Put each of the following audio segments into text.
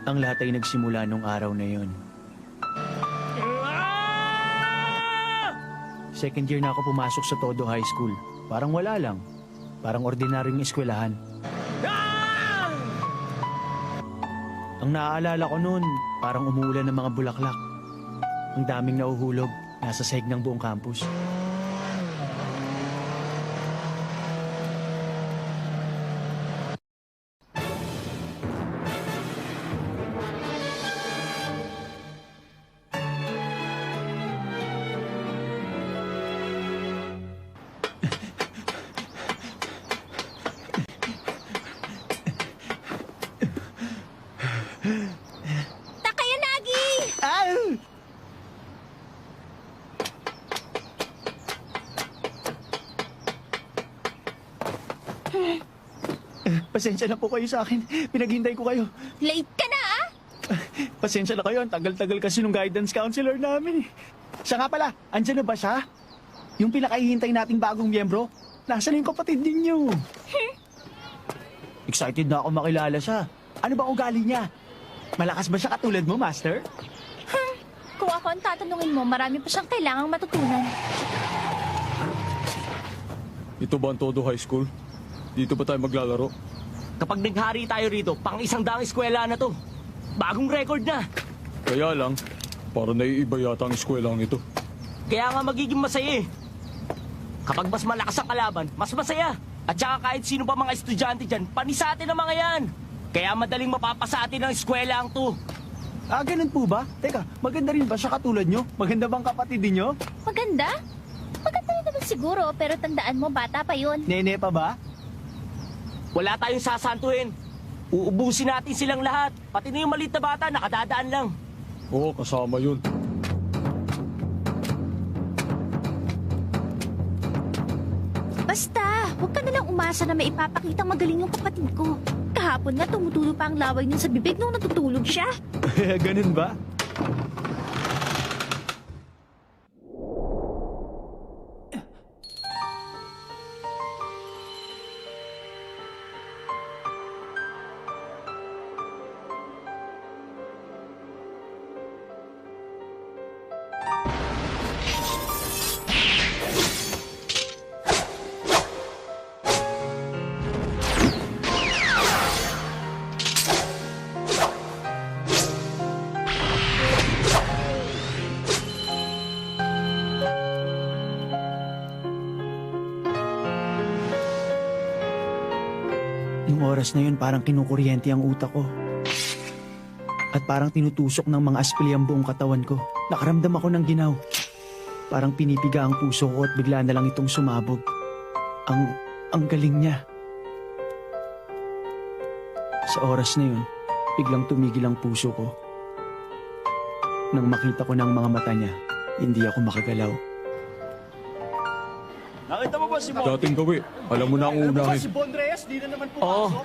Ang lahat ay nagsimula nung araw na yun. Second year na ako pumasok sa Todo High School. Parang wala lang. Parang ordinaryong eskwelahan. Ang naaalala ko noon, parang umuulan ng mga bulaklak. Ang daming nauhulog, nasa sahig ng buong campus. Takayanagi! Pasensya na po kayo sa akin. Pinaghintay ko kayo. Late ka na, ah! Pasensya na kayo. Ang tagal-tagal kasi nung guidance counselor namin. Siya nga pala, andyan na ba siya? Yung pinakahihintay nating bagong miyembro? Nasaan yung kapatid ninyo? Excited na ako makilala siya. Ano ba ugali niya? Malakas ba siya katulad mo, Master? Kung ako ang tatanungin mo, marami pa siyang kailangang matutunan. Ito ba ang Todo High School? Dito ba tayo maglalaro? Kapag naghari tayo rito, pang 100 eskwela na to. Bagong record na. Kaya lang, para naiiba yata ang eskwelahan ito. Kaya nga magiging masaya eh. Kapag mas malakas ang kalaban, mas masaya. At saka kahit sino pa mga estudyante dyan, panisa atin ang mga yan. Kaya madaling mapapasa atin ang eskwela ang to. Ah, ganun po ba? Teka, maganda rin ba siya katulad nyo? Maganda bang kapatid ninyo? Maganda? Maganda rin naman siguro, pero tandaan mo, bata pa yun. Nene pa ba? Wala tayong sasantuhin. Uubusin natin silang lahat. Pati na yung maliit na bata, nakadadaan lang. Oo, kasama yun. Basta, huwag ka nalang umasa na may ipapakitang magaling yung kapatid ko. Kahapon nga tumutulo pa ang laway niya sa bibig nung natutulog siya. Ganun ba? Yung oras na yun parang kinukuryente ang utak ko. At parang tinutusok ng mga aspili ang buong katawan ko. Nakaramdam ako ng ginaw. Parang pinipiga ang puso ko at bigla na lang itong sumabog. Ang galing niya. Sa oras na yun, biglang tumigil ang puso ko. Nang makita ko ng mga mata niya, hindi ako makagalaw. Nakita mo ba si Mon? Dating gawi. Alam mo na ang unahin. Bon Reyes, di na naman Oo.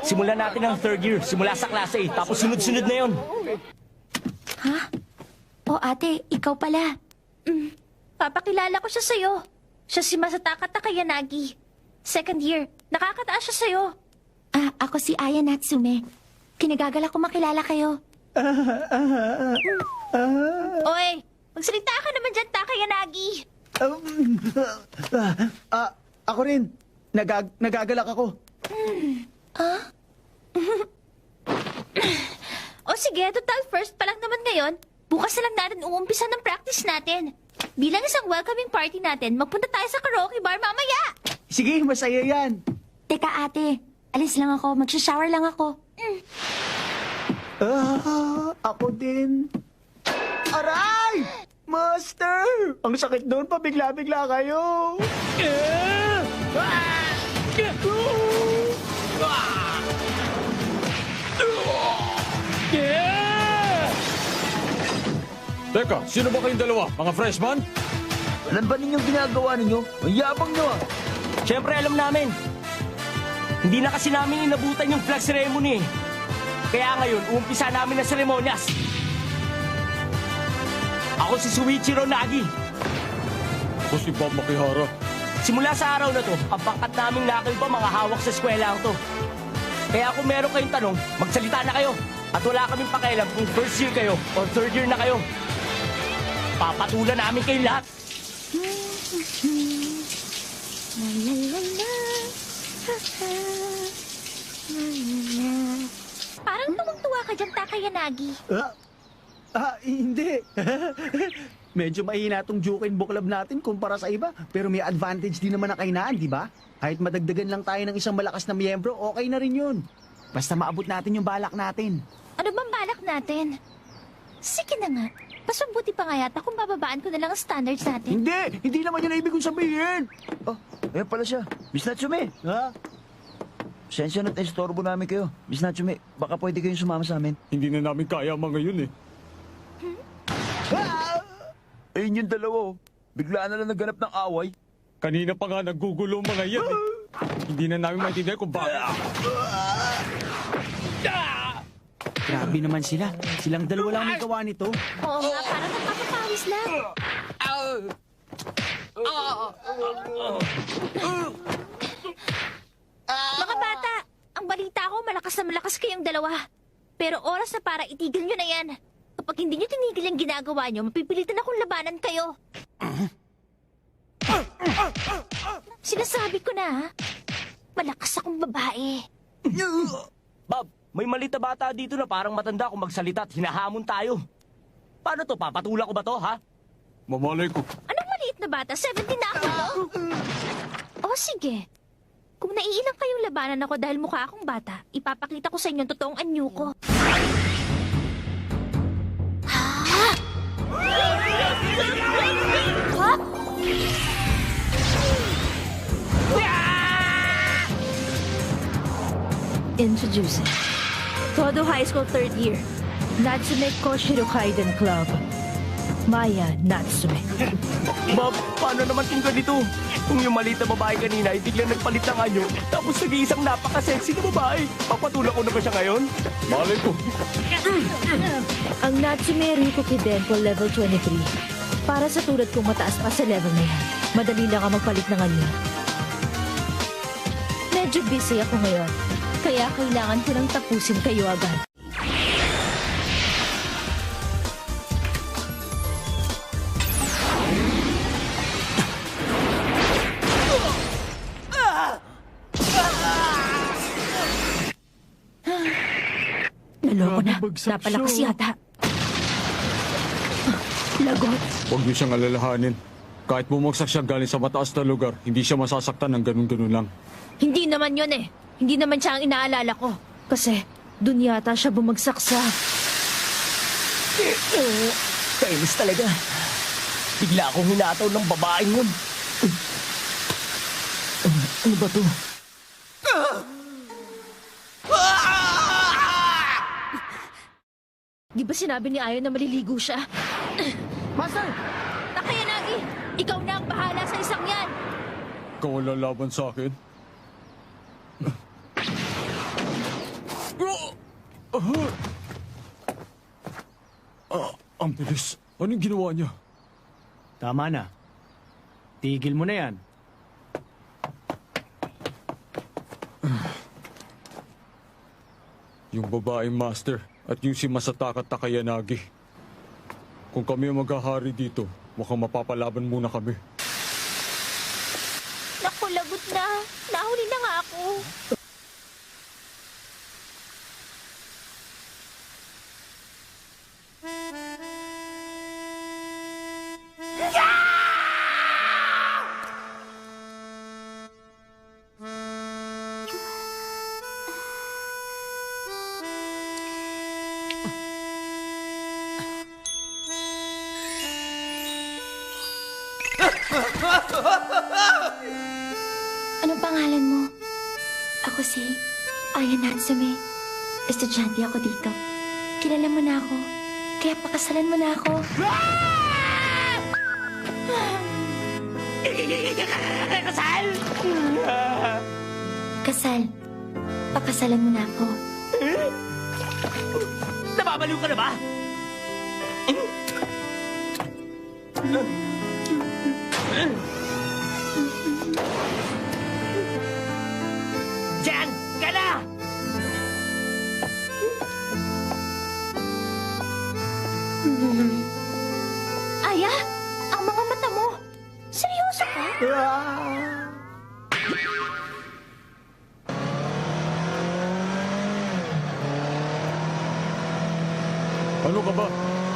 Simulan natin ang third year, simula sa klase A, tapos sunod-sunod na yon. O ate, ikaw pala. Papakilala ko siya sa'yo. Siya si Masataka Takayanagi. Second year. Nakakataas siya sa'yo. Ako si Aya Natsume. Kinagagala ko makilala kayo. Oy, magsalita ka naman dyan, Takayanagi. Ako rin. Nagagalak ako. O sige, total first pa lang naman ngayon. Bukas na lang natin uumpisa ng practice natin. Bilang isang welcoming party natin, magpunta tayo sa karaoke bar mamaya. Sige, masaya yan. Teka ate, alis lang ako. Magsha-shower lang ako. Ako din. Aray! Master! Ang sakit doon, pabigla-bigla kayo. Teka, sino ba kayong dalawa? Mga freshman? Alam ba ninyong ginagawa ninyo? Ang yabang nyo ah. Siyempre alam namin. Hindi na kasi namin inabutan yung flag ceremony eh. Kaya ngayon, uumpisa namin ang seremonyas. Ako si Suichiro Nagi. Ako si Bob Makihara. Simula sa araw na to, ang pangkat naming nakaiba mga hawak sa eskwela to. Kaya kung meron kayong tanong, magsalita na kayo. At wala kaming pakialam kung first year kayo o third year na kayo. Papatulan namin kayo lahat. Parang tumagtuwa ka dyan, Takayanagi. Hindi. Medyo mahina tong Jukin Book Club natin kumpara sa iba. Pero may advantage din naman ang kainaan, di ba? Kahit madagdagan lang tayo ng isang malakas na miyembro, okay na rin yun. Basta maabot natin yung balak natin. Ano bang balak natin? Sige na nga. Pasubuti pa nga yata kung bababaan ko na lang ang standards natin. Hindi naman yun ang ibig kong sabihin. Oh, ayan pala siya. Miss Natsume. Ha? Sensya na't estorbo namin kayo. Miss Natsume, baka pwede kayong sumama sa amin. Hindi na namin kaya mga yun eh. Ayun yung dalawa oh. Bigla na lang nagganap ng away. Kanina pa nga naggugulo mga yan eh. Hindi na namin maintindihan kung bakit. Grabe naman sila. Silang dalawa lang may gawa nito. Oo nga, parang nagpapapawis lang. Mga bata, ang balita ko malakas na malakas kayong dalawa. Pero oras na para itigil nyo na yan. Kapag hindi nyo tinigil ang ginagawa nyo, mapipilitan akong labanan kayo. Sinasabi ko na, ha? Malakas akong babae. Bob, may maliit na bata dito na parang matanda kung magsalita at hinahamon tayo. Paano to? Papatula ko ba to, ha? Mamalay ko. Anong maliit na bata? 17 na ako, no? O sige. Kung naiilang kayong labanan ako dahil mukha akong bata, ipapakita ko sa inyo ang totoong anyo ko. Introducing Todo High School third year Natsume Koshiro Kaiden Club. Maya Natsume. Bob, paano naman kung ganito? Kung yung maliit na babae kanina ay biglang nagpalit ng anyo, tapos nag-iisang napaka-sexy na babae, papatula ko na ba siya ngayon? Malay ko. Ang Natsume Rikuki Denpo Level 23. Para sa tulad kong mataas pa sa level na yan, madali lang ang magpalit ng anyo. Medyo busy ako ngayon, kaya kailangan ko nang tapusin kayo agad. Naloko na. Napalakas yata. Lagot. Huwag niyo siyang alalahanin. Kahit bumagsak siya galing sa mataas na lugar, hindi siya masasaktan ng ganun-ganun lang. Hindi naman yun eh. Hindi naman siya ang inaalala ko. Kasi dun yata siya bumagsak sa... Kainis talaga. Bigla akong hinataw ng babaeng yun. Ano ba to? Di ba sinabi ni Ayo na maliligo siya? Master! Takayanagi! Ikaw na ang bahala sa isang yan! Ikaw ang lalaban sa akin? Ang bilis. Anong ginawa niya? Tama na. Tigil mo na yan. Yung babaeng master at yung si Masataka Takayanagi. Kung kami ang maghahari dito, mukhang mapapalaban muna kami. Naku, lagot na. Nahuli na nga ako. Anong pangalan mo? Ako si Aya Natsume. Estudyante ako dito. Kilala mo na ako. Kaya pakasalan mo na ako. Kasal! Kasal. Pakasalan mo na ako. Nababaliw ka na ba? Diyan! Ka na! Aya, ang mga mata mo. Seryoso ka? Ano ka ba?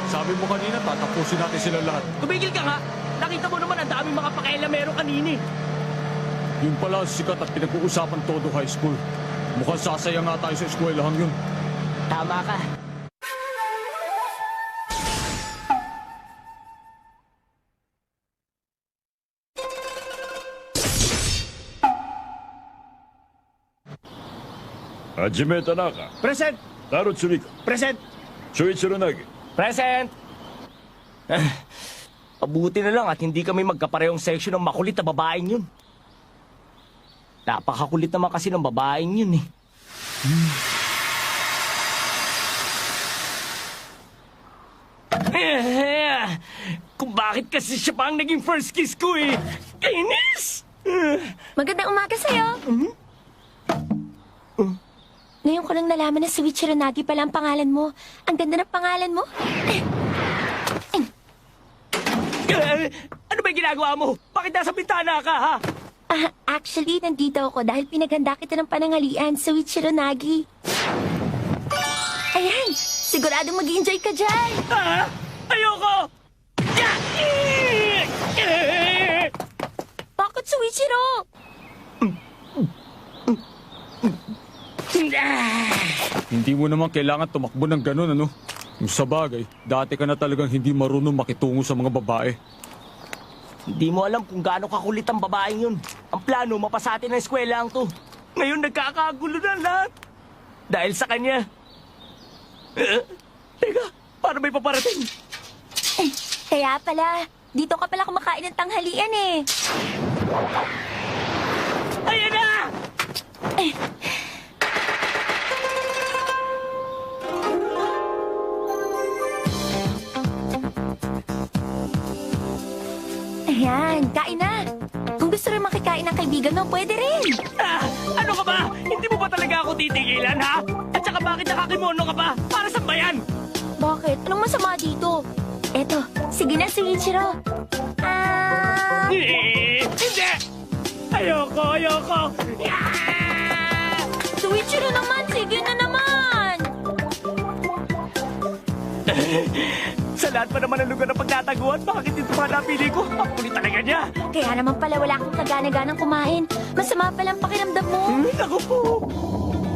Sabi mo kanina, tatapusin natin sila lahat. Tumigil ka nga! Nakita mo naman ang daming mga pakailamero kanini. Yun pala ang sikat at pinag-uusapan todo high school. Mukhang sasaya nga tayo sa eskwelahan yun. Tama ka. Hajime Tanaka, Present! Taro Tsurika, Present! Shuichiro Nagi. Present! Pabuti na lang at hindi kami magkaparehong section ng makulit na babaeng yun. Napakakulit naman kasi ng babaeng yun eh. Kung bakit kasi siya pa ang naging first kiss ko eh. Kainis! Magandang umaga sa'yo. Ngayon ko lang nalaman na Suichiro Nagi pala ang pangalan mo. Ang ganda ng pangalan mo. Ano ba yung ginagawa mo? Bakit nasa bintana ka, ha? Actually, nandito ako dahil pinaghanda kita ng panangalian, Suichiro Nagi. Ayan, siguradong mag-enjoy ka dyan. Ah! Ayoko! Bakit, Suichiro? Hindi mo naman kailangan tumakbo ng ganun, ano? Yung sa bagay, dati ka na talagang hindi marunong makitungo sa mga babae. Hindi mo alam kung gaano kakulit ang babaeng yun. Ang plano, mapasatin ng eskwela ang to. Ngayon nagkakagulo na lahat. Dahil sa kanya. Teka, paano may paparating? Kaya pala, dito ka pala kumakain ng tanghalian eh. Ayan na! Ayan, kain na. Kung gusto rin makikain ng kaibigan mo, pwede rin. Ah, ano ka ba? Hindi mo ba talaga ako titigilan, ha? At saka bakit nakakimono ka pa? Para saan ba yan? Bakit? Anong masama dito? Eto, sige na, Suichiro. Hindi! Ayoko! Suichiro naman, sige na naman. Sa lahat pa naman ng lugar na pagtataguan, bakit ito pa napili ko? Ang kulit talaga niya. Kaya naman pala wala kang kagana-ganang kumain. Masama pala ang pakiramdam mo. Naku po.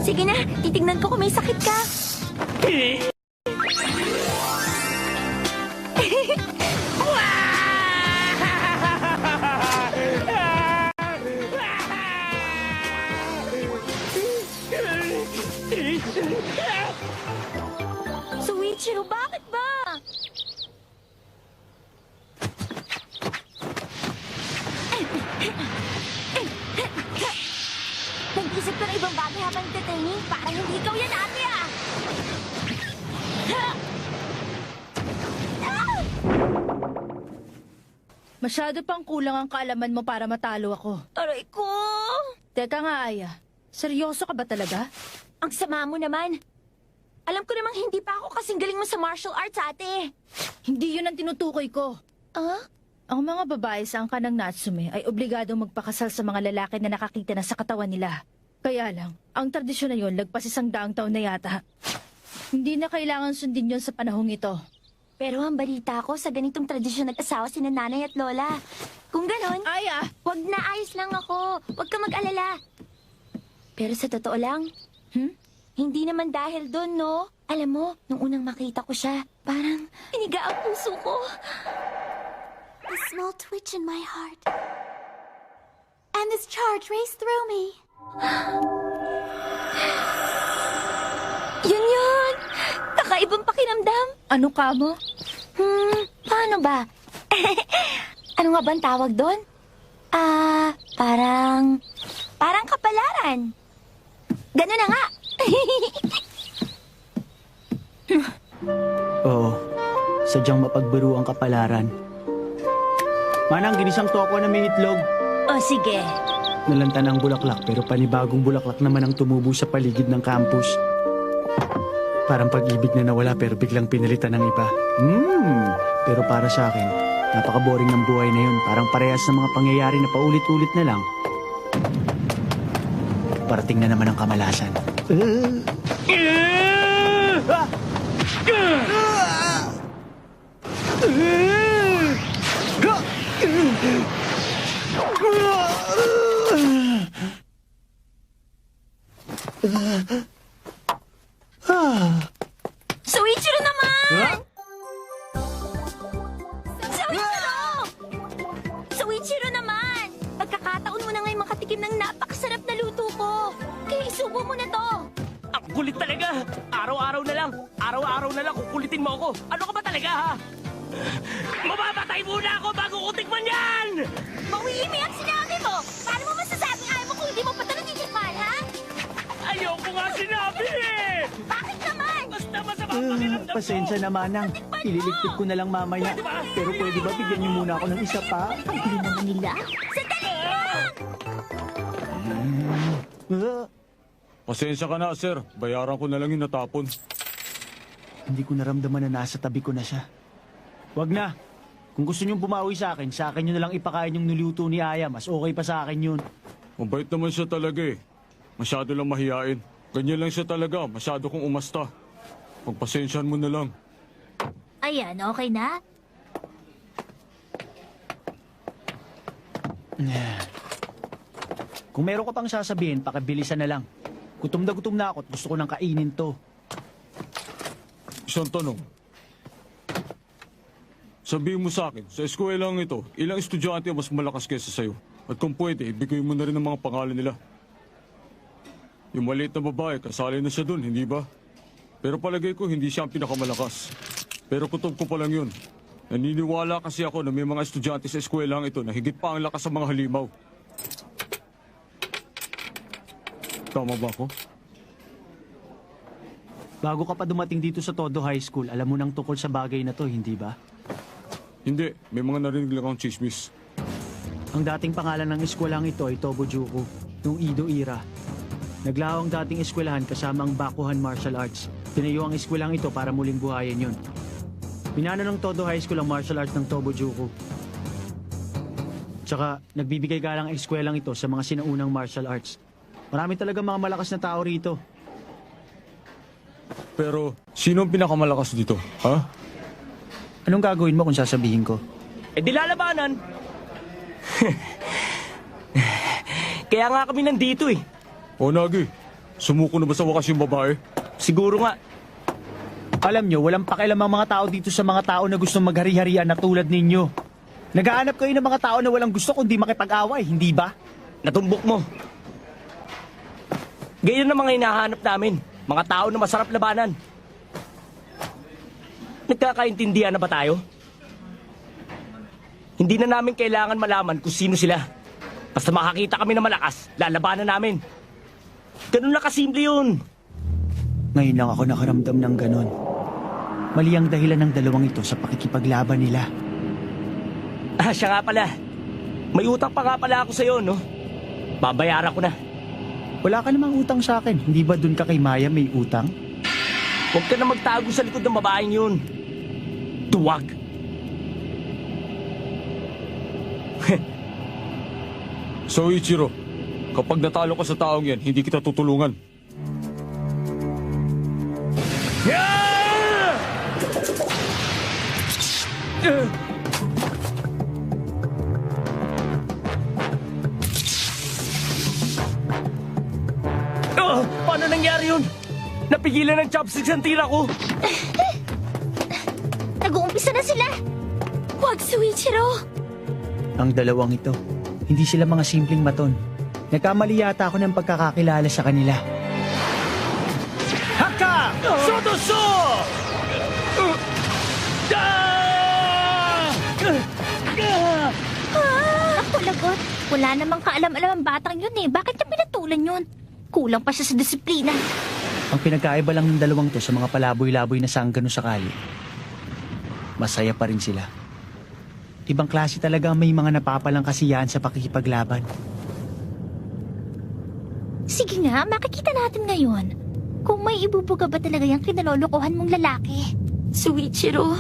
Sige na, titignan ko kung may sakit ka. Suichiro, bakit ba? ka ng ibang bagay habang nagtatraining. Parang hindi ikaw yan, ate, ah! Masyado pang kulang ang kaalaman mo para matalo ako. Aray ko! Teka nga, Aya. Seryoso ka ba talaga? Ang sama mo naman. Alam ko namang hindi pa ako kasing galing mo sa martial arts, ate. Hindi yun ang tinutukoy ko. Ah? Ang mga babae sa angka ng Natsume ay obligadong magpakasal sa mga lalaki na nakakita na sa katawan nila. Kaya lang, ang tradisyon na yun lagpas 100 taon na yata. Hindi na kailangan sundin yun sa panahong ito. Pero ang balita ko, sa ganitong tradisyon nag-asawa si nanay at lola. Kung ganon, Aya! wag na, ayos lang ako. Wag ka mag-alala. Pero sa totoo lang, hindi naman dahil doon, no? Alam mo, nung unang makita ko siya, parang iniga ang puso ko. A small twitch in my heart. And this charge raced through me. Yun! Kakaibang pakinamdam. Ano ka mo? Paano ba? Ano nga ba ang tawag doon? Parang kapalaran. Ganun na nga. Oo, sadyang mapagbiro ang kapalaran. Manang, ginisang toko na may itlog. O sige. Nalanta ng bulaklak pero panibagong bulaklak naman ang tumubo sa paligid ng campus. Parang pag-ibig na nawala pero biglang pinalitan ng iba. Pero para sa akin, napaka-boring ng buhay na yun. Parang parehas ng mga pangyayari na paulit-ulit na lang. Parating na naman ang kamalasan. Soichiro naman! Soichiro! Soichiro naman! Pagkakataon mo na ngayon makatikim ng napakasarap na luto ko. Kaya isubo mo na to. Ang kulit talaga! Araw-araw na lang kukulitin mo ako. Ano ka ba talaga, ha? Mamamatay muna ako bago ko tikman yan! Mauimi ang sinabi mo! Paano mo masasabing ayaw mo kung hindi mo pa ito natitikman, ha? Ayoko nga sinabi eh! Bakit naman? Basta masama ang pakiramdam ko! Pasensya na, Manang. Ililigpit ko na lang mamaya. Pero pwede ba bigyan niyo muna ako ng isa pa? Ang gulo naman nila. Sandali lang! Pasensya ka na, sir. Bayaran ko na lang yung natapon. Hindi ko naramdaman na nasa tabi ko na siya. Wag na. Kung gusto niyong bumawi sa akin niyo na lang ipakain yung niluto ni Aya. Mas okay pa sa akin yun. Mabait naman siya talaga eh. Masyado lang mahiyain. Ganyan lang siya talaga. Masyado kong umasta. Pagpasensyahan mo na lang. Ayan, okay na? Kung meron ka pang sasabihin, pakibilisan na lang. Gutom na ako at gusto ko nang kainin to. Isang tanong. Sabihin mo sa akin, sa eskwelang ito, ilang estudyante ang mas malakas kaysa sa'yo? At kung pwede, ibigay mo na rin ang mga pangalan nila. Yung maliit na babae, kasali na siya dun, hindi ba? Pero palagay ko, hindi siya ang pinakamalakas. Pero kutob ko pa lang yun. Naniniwala kasi ako na may mga estudyante sa eskwelang ito na higit pa ang lakas sa mga halimaw. Tama ba ako? Bago ka pa dumating dito sa Todo High School, alam mo nang tungkol sa bagay na to, hindi ba? Hindi, may mga narinig lang akong chismis. Ang dating pangalan ng eskwelang ito ay Tobojuku, noong Edo era. Naglaho ang dating eskwelahan kasama ang Bakuhan Martial Arts. Tinayo ang eskwelang ito para muling buhayin yun. Pinano ng Todo High School ang martial arts ng Tobojuku. Tsaka, nagbibigay galang ang eskwelang ito sa mga sinaunang martial arts. Marami talaga mga malakas na tao rito. Pero, sino ang pinakamalakas dito, ha? Anong gagawin mo kung sasabihin ko? Eh di lalabanan! Kaya nga kami nandito eh. O Nagi, sumuko na ba sa wakas yung babae? Siguro nga. Alam nyo, walang pakialam ang mga tao dito sa mga tao na gustong maghari-harian na tulad ninyo. Nagaanap kayo ng mga tao na walang gusto kundi makipag-away, hindi ba? Natumbok mo. Ganyan ang mga hinahanap namin. Mga tao na masarap labanan. Nagkakaintindihan na ba tayo? Hindi na namin kailangan malaman kung sino sila. Basta makakita kami na malakas, lalabanan namin. Ganun lang kasimple yun. Ngayon lang ako nakaramdam ng ganon. Mali ang dahilan ng dalawang ito sa pakikipaglaban nila. Siya nga pala. May utang pa nga pala ako sa'yo, no? Babayaran ko na. Wala ka namang utang sa akin. Hindi ba dun ka kay Maya may utang? Huwag ka na magtago sa likod ng babaeng yun. Tuwag. So Ichiro, kapag natalo ka sa taong yan, hindi kita tutulungan. Paano nangyari yun? Napigilan ng chopsticks ang tira ko. Nag-uumpisa na sila! Huwag, Suichiro! Ang dalawang ito, hindi sila mga simpleng maton. Nagkamali yata ako ng pagkakakilala sa kanila. Haka! Sotoso! Ako, lagot. Wala namang kaalam-alam ang batang yun eh. Bakit niya pinatulan yun? Kulang pa siya sa disiplina. Ang pinagkaiba lang ng dalawang to sa mga palaboy-laboy na sanggano sa kali. Masaya pa rin sila. Ibang klase talaga ang may mga napapalang kasiyahan sa pakikipaglaban. Sige nga, makikita natin ngayon. Kung may ibubuga ba talaga yung kinalolokohan mong lalaki. Suichiro.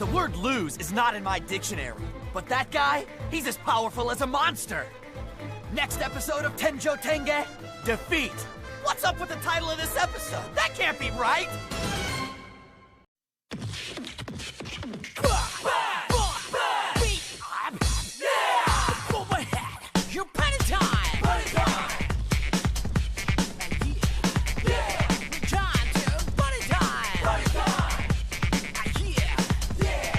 The word lose is not in my dictionary, but that guy, he's as powerful as a monster. Next episode of Tenjo Tenge, Defeat. What's up with the title of this episode? That can't be right! Your party time! Party time! Yeah! Time to party time! Party time! Yeah!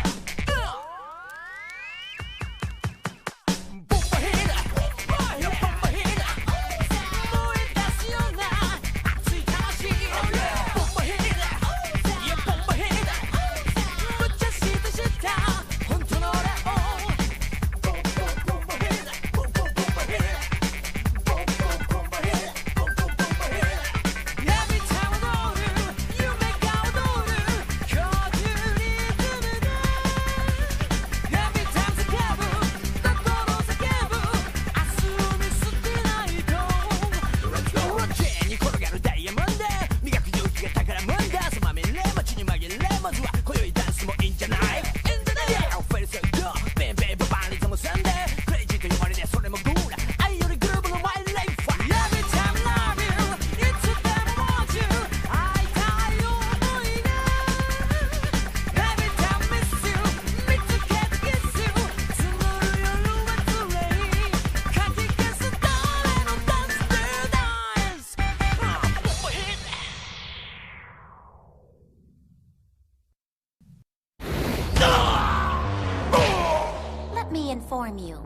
me inform you.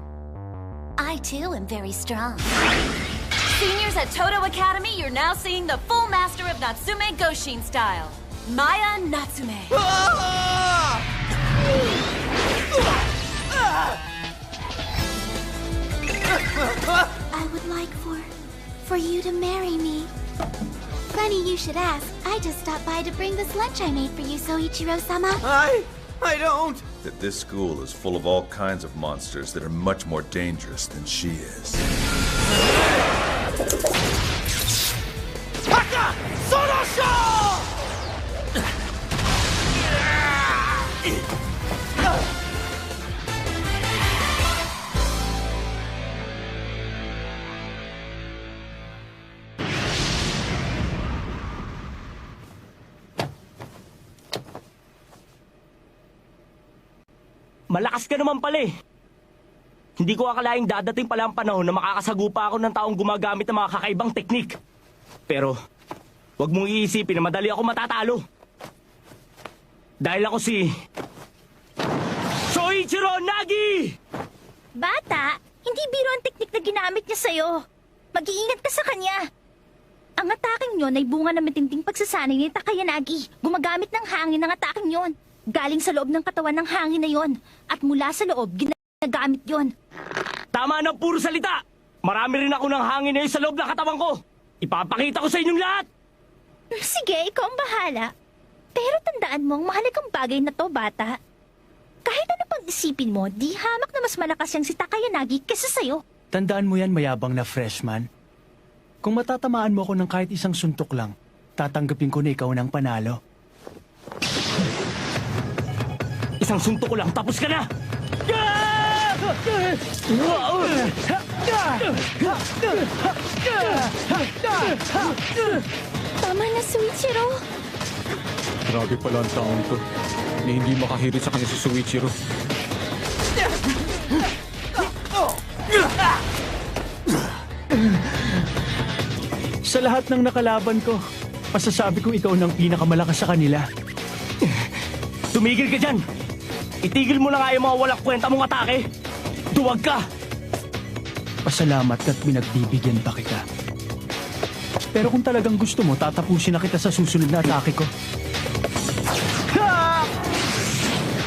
I too am very strong. Seniors at Toto Academy, you're now seeing the full master of Natsume Goshin style, Maya Natsume. I would like for you to marry me. Funny you should ask. I just stopped by to bring this lunch I made for you, Soichiro-sama. I don't. That this school is full of all kinds of monsters that are much more dangerous than she is. Haka! Sorosho! Malakas ka naman pala eh. Hindi ko akalaing dadating pala ang panahon na makakasagupa ako ng taong gumagamit ng mga kakaibang teknik. Pero, wag mong iisipin na madali ako matatalo. Dahil ako si... Soichiro Nagi! Bata, hindi biro ang teknik na ginamit niya sa'yo. Mag-iingat ka sa kanya. Ang ataking yon ay bunga ng matinding pagsasanay ni Takayanagi. Gumagamit ng hangin ng ataking yon. Galing sa loob ng katawan ng hangin na yon. At mula sa loob, ginagamit yon. Tama na puro salita! Marami rin ako ng hangin na yun sa loob ng katawan ko. Ipapakita ko sa inyong lahat! Sige, ikaw ang bahala. Pero tandaan mo ang mahalagang bagay na to, bata. Kahit ano pang isipin mo, di hamak na mas malakas yang si Takayanagi kesa sa'yo. Tandaan mo yan, mayabang na freshman. Kung matatamaan mo ako ng kahit isang suntok lang, tatanggapin ko na ikaw ng panalo. Isang suntok ko lang, tapos ka na! Tama na, Soichiro. Grabe pala ang taong to. Na hindi makahirit sa kanya si Soichiro. Sa lahat ng nakalaban ko, masasabi kong ikaw ng pinakamalakas sa kanila. Tumigil ka dyan! Itigil mo na nga yung mga walang kwenta mong atake! Duwag ka! Pasalamat at pinagbibigyan pa kita. Pero kung talagang gusto mo, tatapusin na kita sa susunod na atake ko.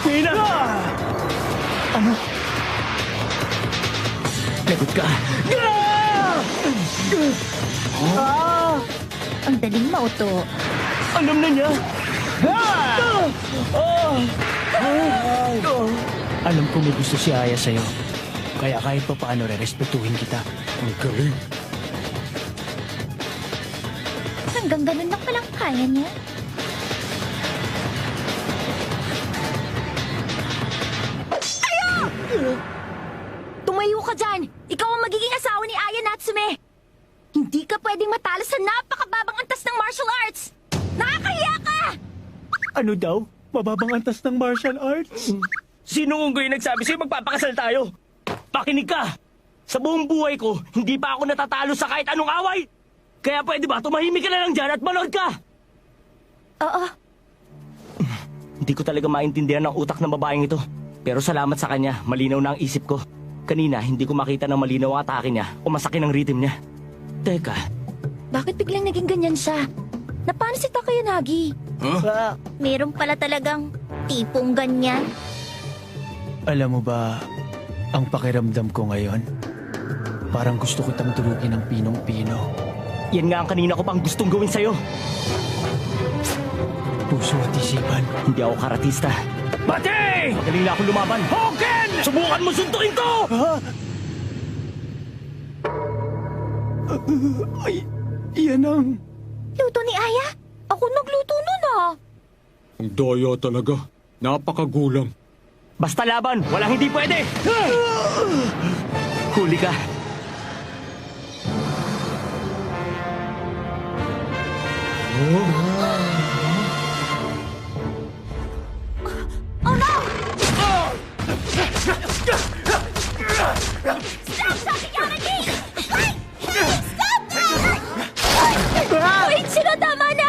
Tina! Ano? Lagot ka! Ang daling mauto. Alam na niya! Alam ko may gusto si Aya sa'yo. Kaya kahit pa paano re-respetuhin kita. Ang galing. Hanggang ganun lang palang kaya niya. Tumayo ka dyan! Ikaw ang magiging asawa ni Aya Natsume! Hindi ka pwedeng matalo sa napakababang antas ng martial arts! Nakakahiya ka! Ano daw? Mababang antas ng martial arts? Sino unggoy nagsabi sa'yo magpapakasal tayo? Pakinig ka! Sa buong buhay ko, hindi pa ako natatalo sa kahit anong away! Kaya pwede ba, tumahimik ka na lang dyan at manood ka! Oo. Hindi ko talaga maintindihan ang utak ng babaeng ito. Pero salamat sa kanya, malinaw na ang isip ko. Kanina, hindi ko makita ng malinaw ang atake niya o masaki ng rhythm niya. Teka, Bakit biglang naging ganyan siya? Napano si Takayanagi? Meron pala talagang tipong ganyan. Alam mo ba, ang pakiramdam ko ngayon, parang gusto kitang durugin ng pinong-pino. yan nga ang kanina ko pang gustong gawin sa'yo. Puso at isipan. Hindi ako karatista. Bate! Magaling na ako lumaban. Hoken! Subukan mo suntukin ko! Ay, yan ang... Luto ni Aya? Ako nagluto nun ah. Ang daya talaga. Napakagulang. Basta laban, walang hindi pwede! Huli ka. Oh no! Stop Takayanagi! Wait! Stop that! Wait, sino tama na?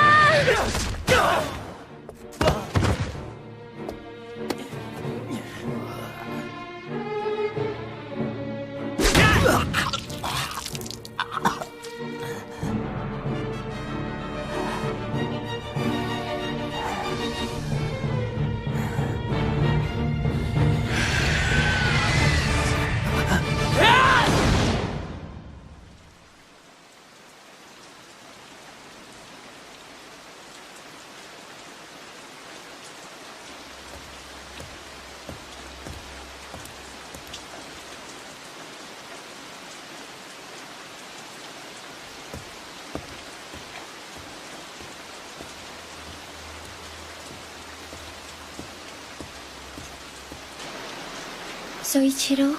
Soichiro?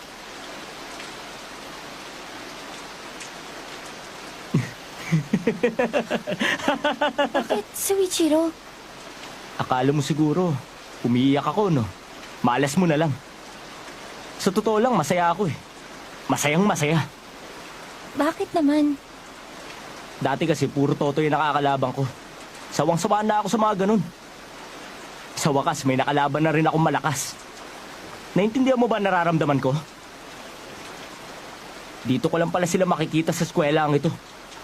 Bakit, Soichiro? Akala mo siguro, umiiyak ako, no? Malas mo na lang. Sa totoo lang, masaya ako eh. Masayang masaya. Bakit naman? Dati kasi puro toto yung nakakalaban ko. Sawang-sawa na ako sa mga ganun. Sa wakas, may nakalaban na rin akong malakas. Naintindihan mo ba ang nararamdaman ko? Dito ko lang pala sila makikita sa eskwelaang ito.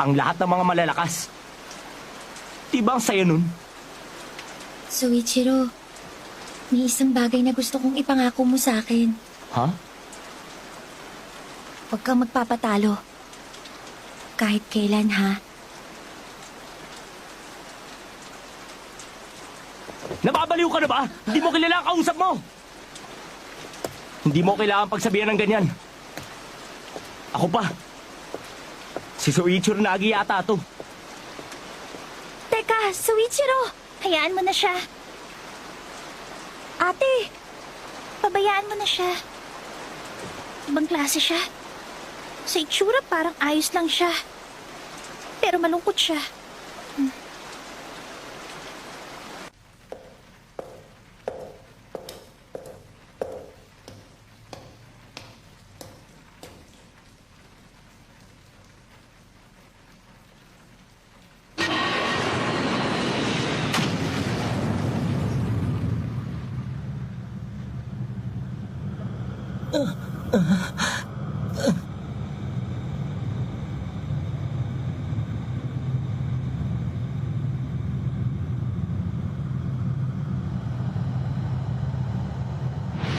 Ang lahat ng mga malalakas. Diba ang saya nun? Soichiro, may isang bagay na gusto kong ipangako mo sa akin. Ha? Huwag kang magpapatalo. Kahit kailan, ha? Nababaliw ka na ba? Hindi mo kilala ang kausap mo! Hindi mo kailangan pagsabihan ng ganyan. Ako pa. Si Soichiro Nagi yata to. Teka, Soichiro! Hayaan mo na siya. Ate! Pabayaan mo na siya. Ibang klase siya. Sa itsura parang ayos lang siya. Pero malungkot siya.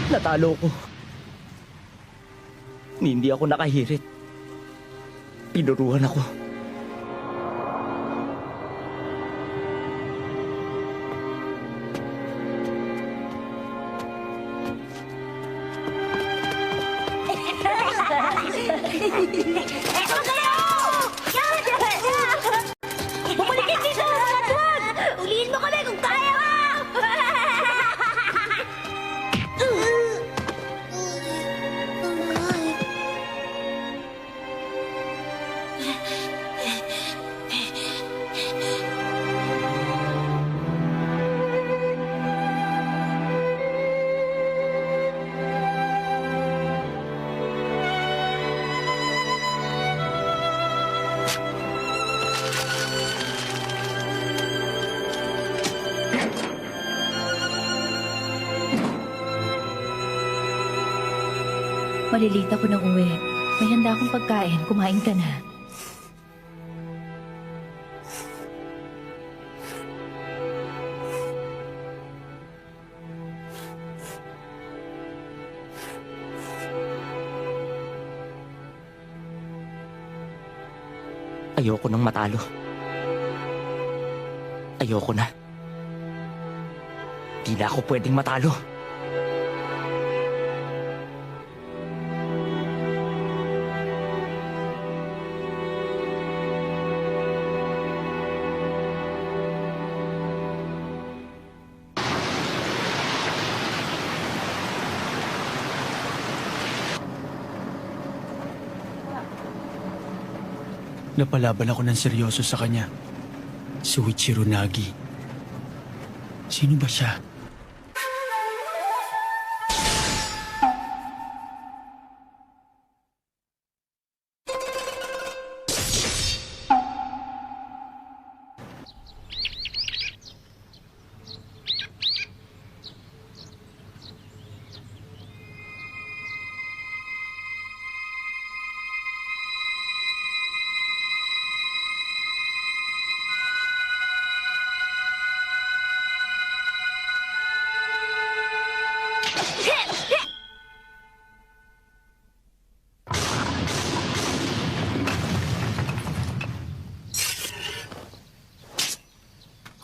Natalo ko. Hindi ako nakahirit. Pinuruhan ako. Bumalik dito! Wag! Ulihin mo kami kung kaya mo! Malilita ko na uwi. May handa akong pagkain. Kumain ka na. Ayoko nang matalo. Ayoko na. Di na ako pwedeng matalo. Napalaban ako ng seryoso sa kanya. Soichiro Nagi. Sino ba siya?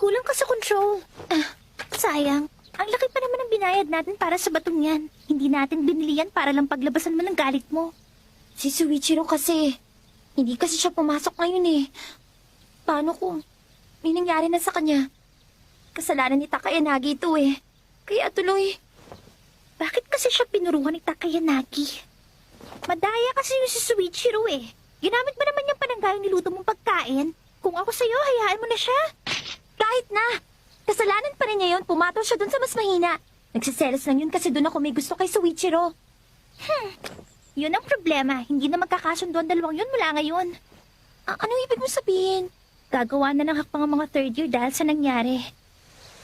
Kulang ka sa control. Sayang. Ang laki pa naman ang binayad natin para sa batong yan. Hindi natin binili yan para lang paglabasan mo ng galit mo. Si Soichiro kasi, hindi kasi siya pumasok ngayon eh. Paano kung may nangyari na sa kanya? Kasalanan ni Takayanagi ito eh. Kaya tuloy. Bakit kasi siya pinuruhan ni Takayanagi? Madaya kasi yung si Suichiro eh. Ginamit mo naman yung pananggaling niluto mong pagkain. Kung ako sa'yo, hayaan mo na siya. Kahit na. Kasalanan pa rin niya yun. Pumatol siya dun sa mas mahina. Nagsiselos lang yun kasi dun ako may gusto kay Suichiro. Yun ang problema. Hindi na magkakasundo ang dalawang yun mula ngayon. Anong ibig mo sabihin? Gagawa na ng hakbang ang mga third year dahil sa nangyari.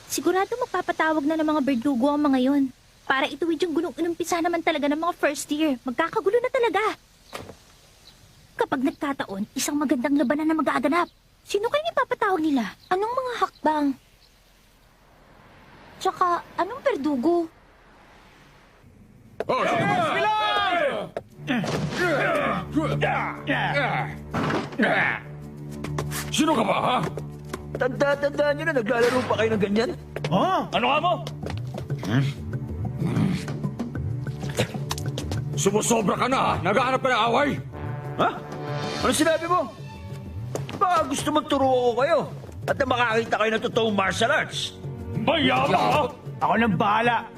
Sigurado magpapatawag na ng mga berdugo ang mga yun. Para ituwid yung gulong inumpisa naman talaga ng mga first year. Magkakagulo na talaga. Kapag nagkataon, isang magandang labanan na mag-aaganap. Sino kayang ipapatawag nila? Anong mga hakbang? Tsaka, anong berdugo? Sino ka ba, ha? Tanda-tandaan nyo na naglalaro pa kayo ng ganyan? Ano ka mo? Sumusobra ka na, ha? Naghahanap ka ng away? Ha? Ano sinabi mo? Baka gusto magturo ko kayo at na makakita kayo ng totoong martial arts. Mayama, ha? Ako nang bahala.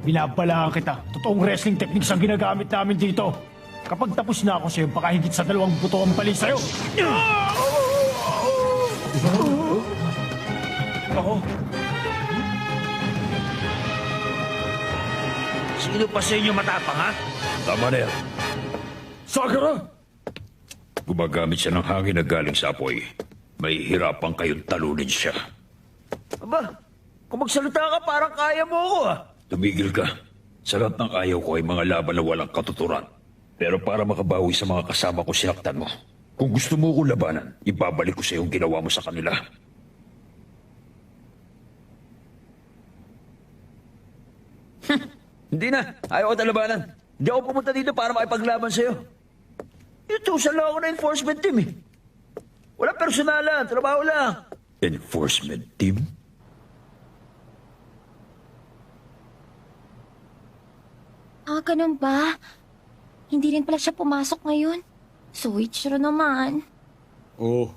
Binabalaan kita. Totoong wrestling techniques ang ginagamit namin dito. Kapag tapos na ako sa'yo, baka higit sa 2 buto ang pali sa'yo. Sino pa sa inyo matapang, ha? Tama na yan. Sakura! Gumagamit siya ng hangin na galing sa apoy. May hirapan kayong talunin siya. Aba, kung magsalita ka, parang kaya mo ako, ha? Tumigil ka. Sa lahat ng ayaw ko ay mga laban na walang katuturan. Pero para makabawi sa mga kasama ko, sinaktan mo. Kung gusto mo ko labanan, ibabalik ko sa yung ginawa mo sa kanila. Hindi na. Ayaw ko talabanan. Hindi ako pumunta dito para makipaglaban sa'yo. Inutusan lang ako ng enforcement team, eh. Walang personalan. Trabaho lang. Enforcement team? Ganun ba? Hindi rin pala siya pumasok ngayon. Suichiro naman. Oo,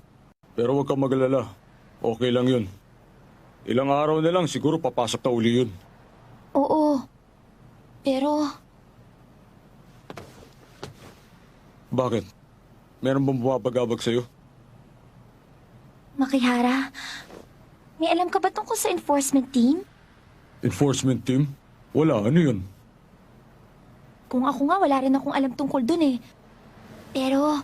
pero huwag kang magalala. Okay lang yun. Ilang araw na lang, siguro papasok na uli yun. Oo. Pero, Bakit? Meron bang bumabagabag sa'yo? Makihara, may alam ka ba tungkol sa enforcement team? Enforcement team? Wala, ano yun? Kung ako nga, wala rin akong alam tungkol dun eh. Pero,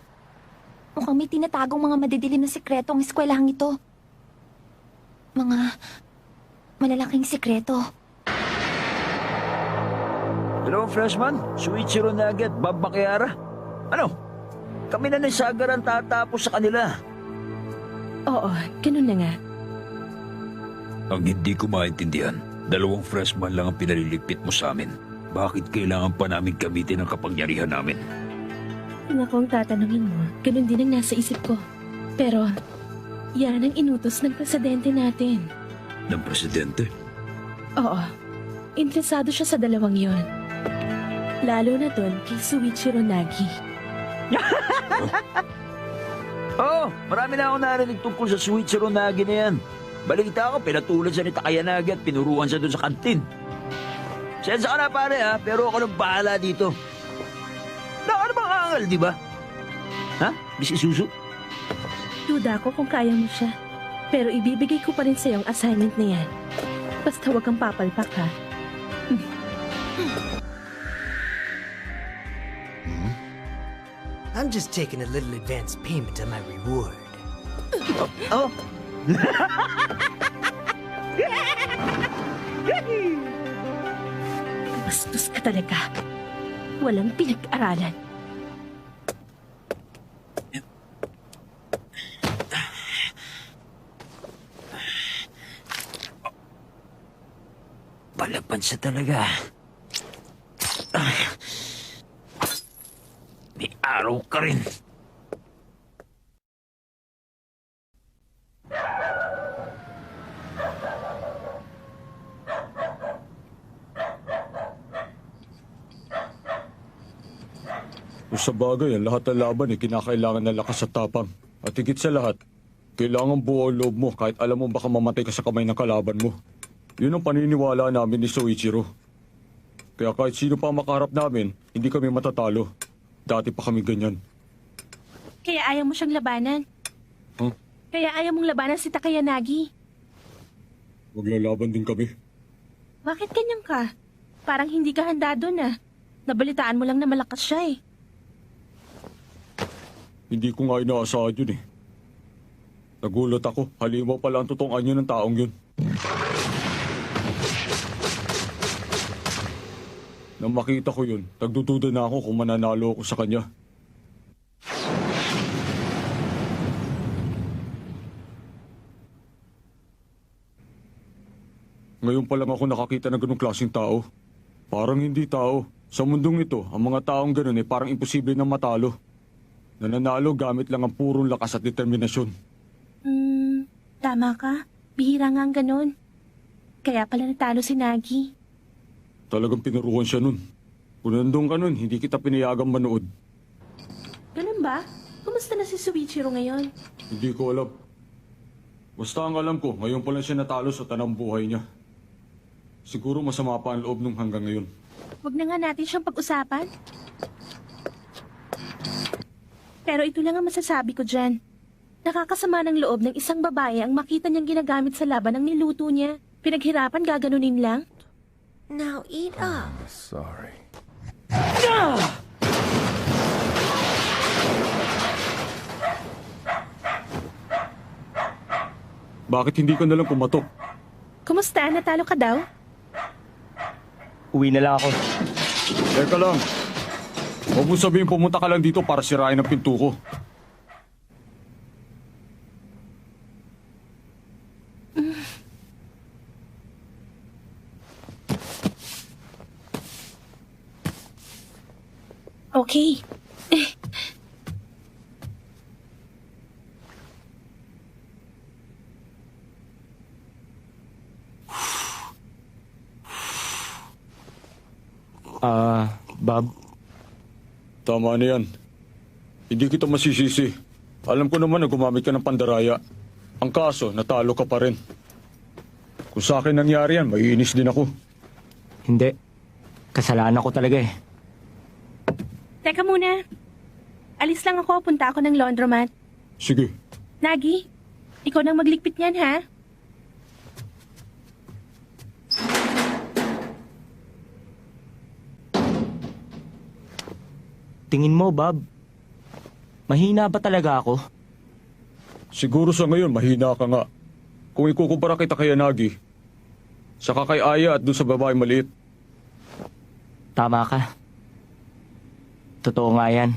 mukhang may tinatagong mga madidilim na sikreto ang eskwelahang ito. Mga malalaking sikreto. Dalawang freshman, Suichiro Nagi at Bob Makihara. Ano? Kami na ni Sagaran tatapos sa kanila. Oo, ganun na nga. Ang hindi ko maintindihan, 2 freshman lang ang pinaliligpit mo sa amin. Bakit kailangan pa namin gamitin ang kapangyarihan namin? Kung ako ang tatanungin mo, ganun din ang nasa isip ko. Pero, yan ang inutos ng presidente natin. Ng presidente? Oo, interesado siya sa 2 yon. Lalo na doon kay Suichiro Nagi. Oo, marami na ako narinig tungkol sa Suichiro Nagi na yan. Balita ako, pinatulad siya ni Takayanagi at pinuruan siya doon sa kantin. Sensa ka na pare ha, pero ako nang bahala dito. Ano bang angal, di ba? Ha? Miss Isuzu? Duda ko kung kaya mo siya. Pero ibibigay ko pa rin sa ang assignment na yan. Basta huwag kang papalpak ha. I'm just taking a little advance payment on my reward. Oh? Bastos ka talaga. Walang pinag-aralan. Palaban siya talaga. May araw ka rin. Sa bagay, ang lahat ng laban ay kinakailangan ng lakas at tapang. At higit sa lahat, kailangan buo ang loob mo kahit alam mo baka mamatay ka sa kamay ng kalaban mo. Yun ang paniniwala namin ni Soichiro. Kaya kahit sino pa ang makaharap namin, hindi kami matatalo. Dati pa kami ganyan. Kaya ayaw mo siyang labanan. Huh? Kaya ayaw mong labanan si Takayanagi. Maglalaban din kami. Bakit ganyan ka? Parang hindi ka handa doon ah. Nabalitaan mo lang na malakas siya eh. Hindi ko nga inaasahan yun eh. Nagulat ako. Halimaw pala ang totoong anyo ng taong yun. Nang makita ko yun, nagdududa na ako kung mananalo ako sa kanya. Ngayon pa lang ako nakakita ng ganong klaseng tao. Parang hindi tao. Sa mundong ito, ang mga taong ganun ay parang imposible na matalo. Nananalo gamit lang ang purong lakas at determinasyon. Tama ka. Bihira nga ang ganun. Kaya pala natalo si Nagi. Talagang pinuruan siya nun. Kung nandun ka nun, hindi kita pinayagang manood. Ganun ba? Kumusta na si Suichiro ngayon? Hindi ko alam. Basta ang alam ko, ngayon pa lang siya natalo sa tanang buhay niya. Siguro masama pa ang loob nung hanggang ngayon. Huwag na nga natin siyang pag-usapan. Pero ito lang ang masasabi ko dyan. Nakakasama ng loob ng isang babae ang makita niyang ginagamit sa laban ang niluto niya. Pinaghirapan gaganunin lang. Now eat up. Sorry. Bakit hindi ka nalang pumatok? Kumusta? Natalo ka daw? Uwi na lang ako. Teka lang. Huwag mo sabihin pumunta ka lang dito para sirain ang pinto ko. Okay. Bob? Tama na yan. Hindi kita masisisi. Alam ko naman na gumamit ka ng pandaraya. Ang kaso, natalo ka pa rin. Kung sa akin nangyari yan, maiinis din ako. Hindi. Kasalanan ko talaga eh. Teka muna. Alis lang ako. Punta ako ng laundromat. Sige. Nagi, ikaw nang magligpit niyan, ha? Tingin mo, Bob? Mahina ba talaga ako? Siguro sa ngayon, mahina ka nga. Kung ikukumpara kita kay Nagi, saka kay Aya at doon sa babae maliit. Tama ka. Totoo nga yan.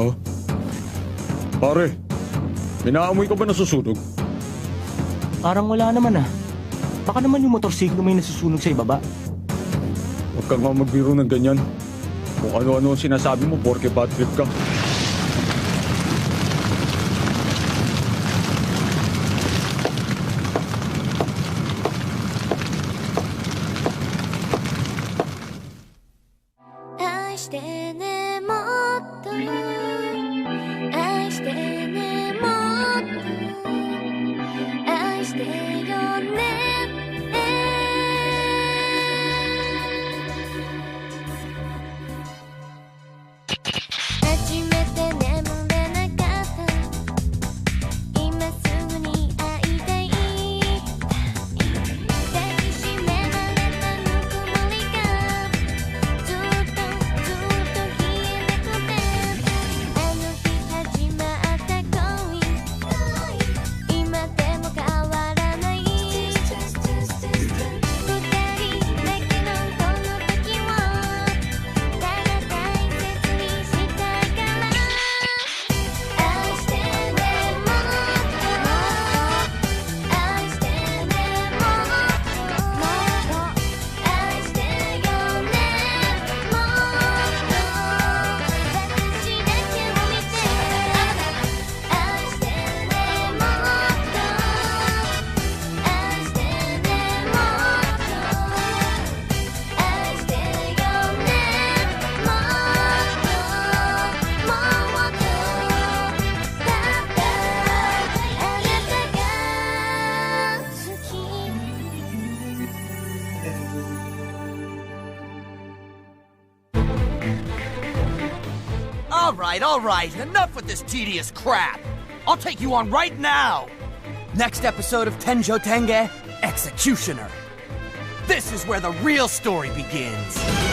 Ha? Pare, minaamoy ka ba nasusunog? Parang wala naman ah. Baka naman yung motorsiklo may nasusunog sa ibaba. Huwag ka nga magbiro ng ganyan. Kung ano-ano ang sinasabi mo, porke bad trip ka. All right. Enough with this tedious crap. I'll take you on right now. Next episode of Tenjo Tenge, Executioner. This is where the real story begins.